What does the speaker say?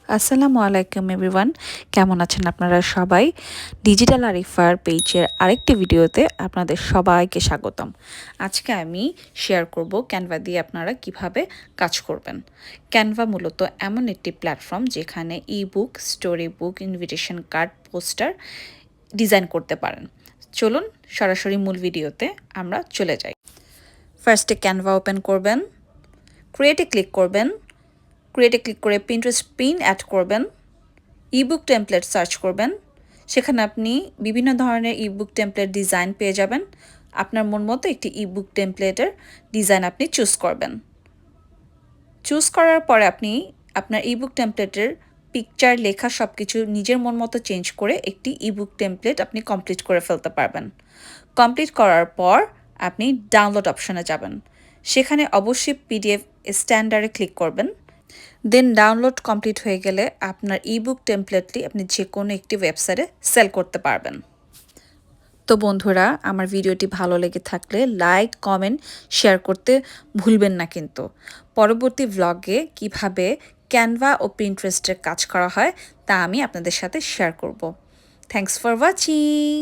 আসসালামু আলাইকুম এভরিওয়ান, কেমন আছেন আপনারা সবাই? ডিজিটাল আরিফার পেজের আরেকটি ভিডিওতে আপনাদের সবাইকে স্বাগতম। আজকে আমি শেয়ার করব ক্যানভা দিয়ে আপনারা কিভাবে কাজ করবেন। ক্যানভা মূলত এমন একটি প্ল্যাটফর্ম যেখানে ebook, story book, invitation card, poster design করতে পারেন। চলুন সরাসরি মূল ভিডিওতে আমরা চলে যাই। ফার্স্টে ক্যানভা ওপেন করবেন, ক্রিয়েটে ক্লিক করবেন, ক্রিয়েটে ক্লিক করে পিন্টারেস্ট পিন অ্যাড করবেন, ইবুক টেমপ্লেট সার্চ করবেন। সেখানে আপনি বিভিন্ন ধরনের ইবুক টেমপ্লেট ডিজাইন পেয়ে যাবেন। আপনার মন মতো একটি ইবুক টেমপ্লেটের ডিজাইন আপনি চুজ করবেন। চুজ করার পরে আপনি আপনার ইবুক টেমপ্লেটের পিকচার, লেখা সব কিছু নিজের মন মতো চেঞ্জ করে একটি ইবুক টেমপ্লেট আপনি কমপ্লিট করে ফেলতে পারবেন। কমপ্লিট করার পর আপনি ডাউনলোড অপশনে যাবেন। সেখানে অবশ্যই পিডিএফ স্ট্যান্ডার্ডে ক্লিক করবেন। দেন ডাউনলোড কমপ্লিট হয়ে গেলে আপনার ইবুক টেমপ্লেটটি আপনি যে কোনো একটি ওয়েবসাইটে সেল করতে পারবেন। তো বন্ধুরা, আমার ভিডিওটি ভালো লেগে থাকলে লাইক, কমেন্ট, শেয়ার করতে ভুলবেন না কিন্তু। পরবর্তী ভ্লগে কিভাবে ক্যানভা ও পিন্টারেস্টের কাজ করা হয় তা আমি আপনাদের সাথে শেয়ার করব। Thanks for watching.